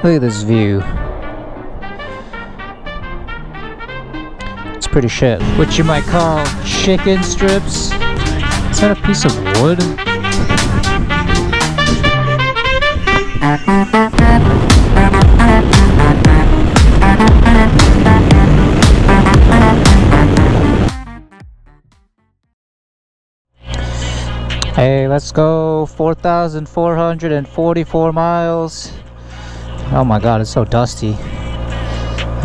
Look at this view. It's pretty shit. What you might call chicken strips. Is that a piece of wood? Hey, let's go. 4,444 miles. Oh my god, it's so dusty.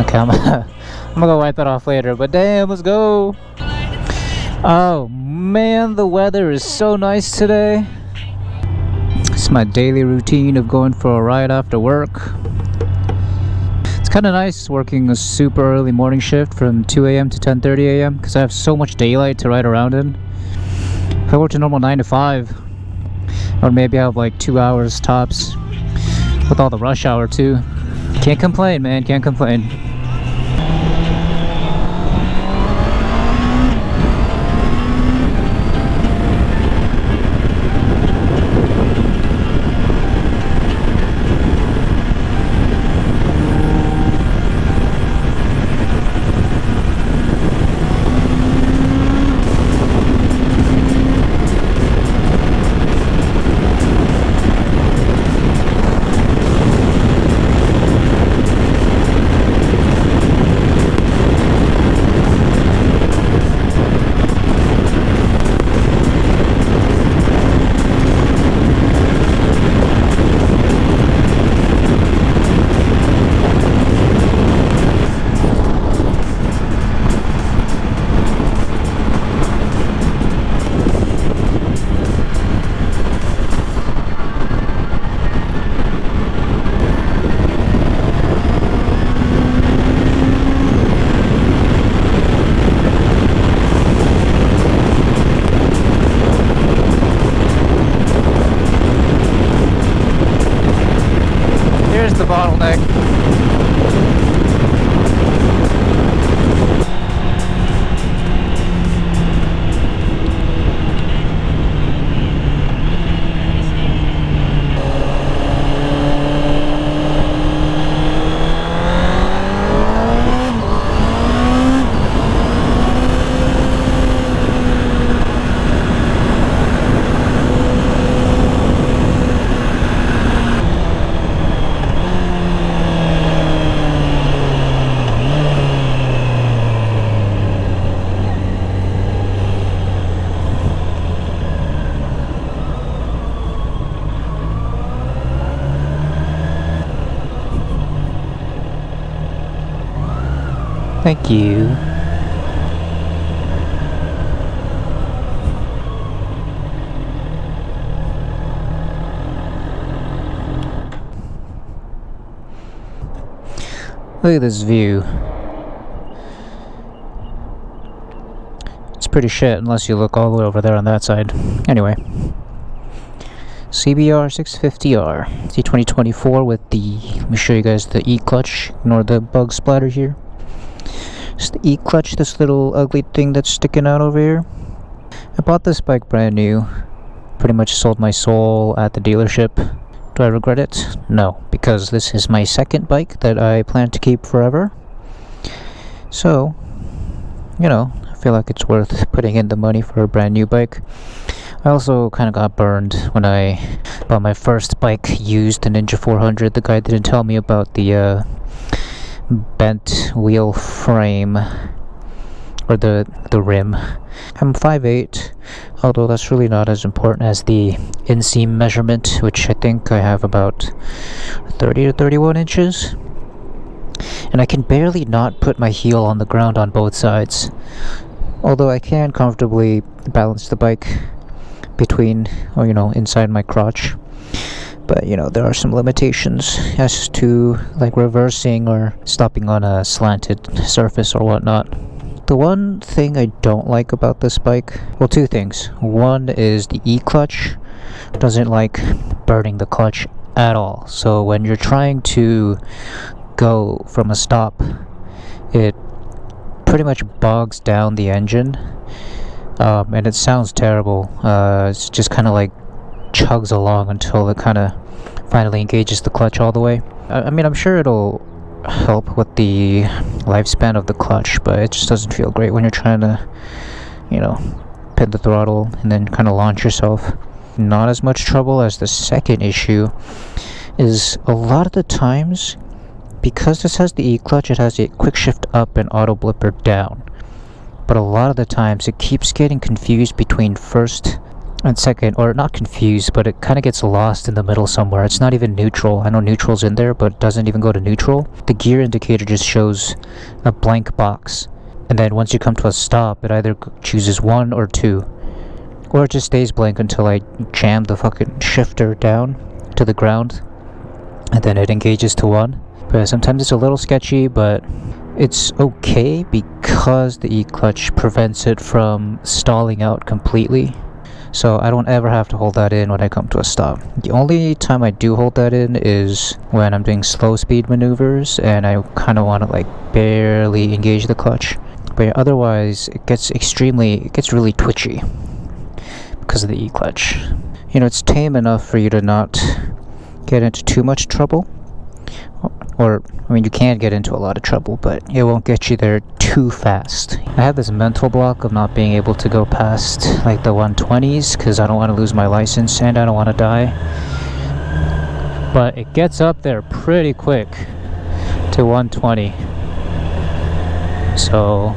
Okay, I'm gonna go wipe that off later, but damn, let's go. Oh man, the weather is so nice today. It's my daily routine of going for a ride after work. It's kind of nice working a super early morning shift from 2 a.m. to 10:30 a.m. because I have so much daylight to ride around in. If I worked a normal 9 to 5, or maybe I have like 2 hours tops with all the rush hour too. Can't complain, man, can't complain. Here's the bottleneck. Thank you. Look at this view. It's pretty shit unless you look all the way over there on that side. Anyway. CBR650R. C2024 with the... Let me show you guys the E-clutch. Ignore the bug splatter here. It's the E-clutch, this little ugly thing that's sticking out over here. I bought this bike brand new. Pretty much sold my soul at the dealership. Do I regret it? No, because this is my second bike that I plan to keep forever. So, you know, I feel like it's worth putting in the money for a brand new bike. I also kind of got burned when I bought my first bike used, the Ninja 400. The guy didn't tell me about the bent wheel frame, or the rim. I'm 5'8", although that's really not as important as the inseam measurement, which I think I have about 30 to 31 inches. And I can barely not put my heel on the ground on both sides, although I can comfortably balance the bike between, or you know, inside my crotch. But you know, there are some limitations as to like reversing or stopping on a slanted surface or whatnot. The one thing I don't like about this bike, well, two things. One is the E-clutch doesn't like burning the clutch at all. So when you're trying to go from a stop, it pretty much bogs down the engine, and it sounds terrible. It's just kind of like chugs along until it kind of finally engages the clutch all the way. I mean, I'm sure it'll help with the lifespan of the clutch, but it just doesn't feel great when you're trying to, you know, pin the throttle and then kind of launch yourself. Not as much trouble as the second issue is a lot of the times, because this has the E-clutch, it has a quick shift up and auto blipper down. But a lot of the times it keeps getting confused between first and second, or not confused, but it kind of gets lost in the middle somewhere. It's not even neutral. I know neutral's in there, but it doesn't even go to neutral. The gear indicator just shows a blank box. And then once you come to a stop, it either chooses 1 or 2. Or it just stays blank until I jam the fucking shifter down to the ground. And then it engages to 1. But sometimes it's a little sketchy, but it's okay because the E-clutch prevents it from stalling out completely. So I don't ever have to hold that in when I come to a stop. The only time I do hold that in is when I'm doing slow speed maneuvers and I kind of want to like barely engage the clutch. But otherwise it gets really twitchy because of the E-clutch. You know, it's tame enough for you to not get into too much trouble. Or, I mean, you can get into a lot of trouble, but it won't get you there too fast. I have this mental block of not being able to go past, like, the 120s, because I don't want to lose my license and I don't want to die. But it gets up there pretty quick to 120. So,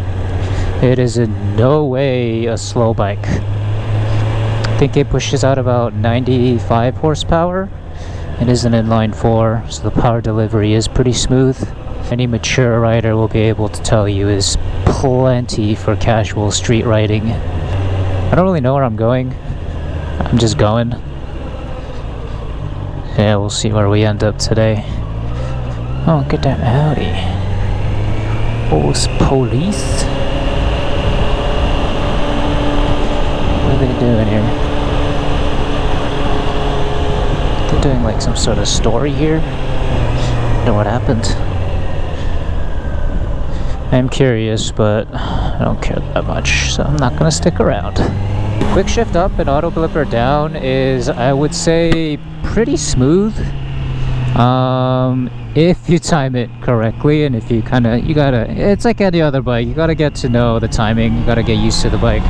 it is in no way a slow bike. I think it pushes out about 95 horsepower. It is an inline 4, so the power delivery is pretty smooth. Any mature rider will be able to tell you is plenty for casual street riding. I don't really know where I'm going. I'm just going. Yeah, we'll see where we end up today. Oh, get that Audi. Oh, it's police. What are they doing here? They're doing like some sort of story here. I wonder what happened. I'm curious, but I don't care that much, so I'm not gonna stick around. Quick shift up and auto blipper down is, I would say, pretty smooth. If you time it correctly, and if you it's like any other bike, you gotta get to know the timing, you gotta get used to the bike.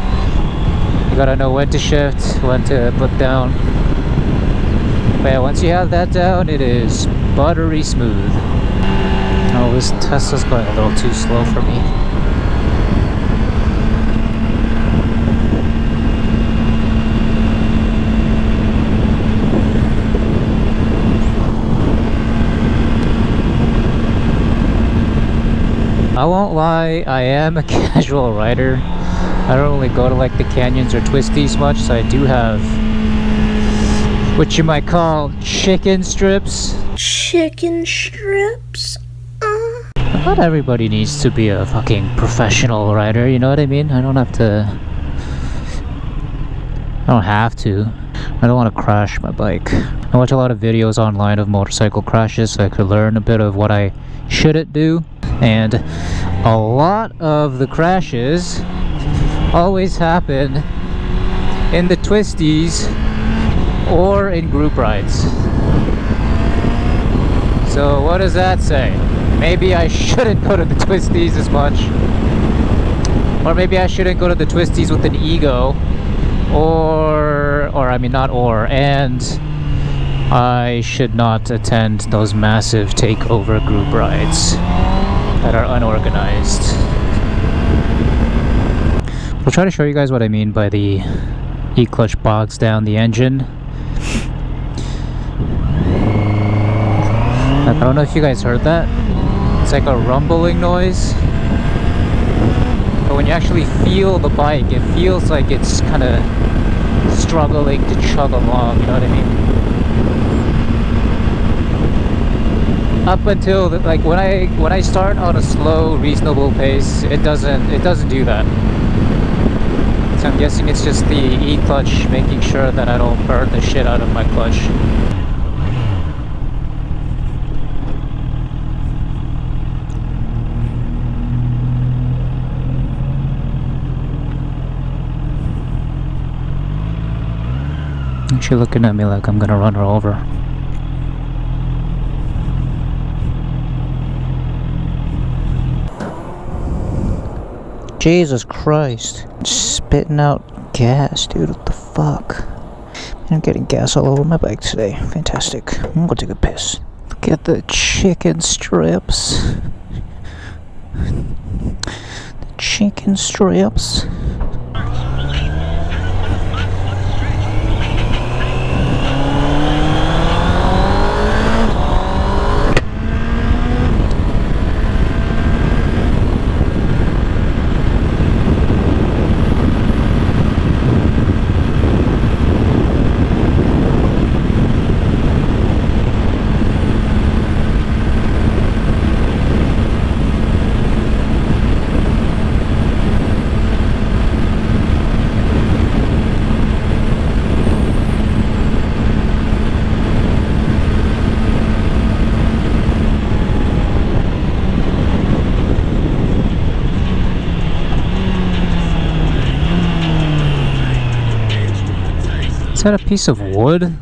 You gotta know when to shift, when to blip down. But yeah, once you have that down, it is buttery smooth. Oh, this Tesla's going a little too slow for me. I won't lie, I am a casual rider. I don't really go to like the canyons or twisties much, so I do have what you might call chicken strips. Chicken strips? Not everybody needs to be a fucking professional rider, you know what I mean? I don't have to. I don't want to crash my bike. I watch a lot of videos online of motorcycle crashes so I could learn a bit of what I shouldn't do. And a lot of the crashes always happen in the twisties or in group rides. So what does that say? Maybe I shouldn't go to the twisties as much, or maybe I shouldn't go to the twisties with an ego, and I should not attend those massive takeover group rides that are unorganized. I'll try to show you guys what I mean by the E-clutch bogs down the engine. I don't know if you guys heard that. It's like a rumbling noise. But when you actually feel the bike, it feels like it's kind of struggling to chug along, you know what I mean? Up until like when I start on a slow, reasonable pace, it doesn't do that. So I'm guessing it's just the E-clutch making sure that I don't burn the shit out of my clutch. She's looking at me like I'm gonna run her over. Jesus Christ. Spitting out gas, dude. What the fuck? I'm getting gas all over my bike today. Fantastic. I'm gonna take a piss. Look at the chicken strips. The chicken strips. Is that a piece of wood?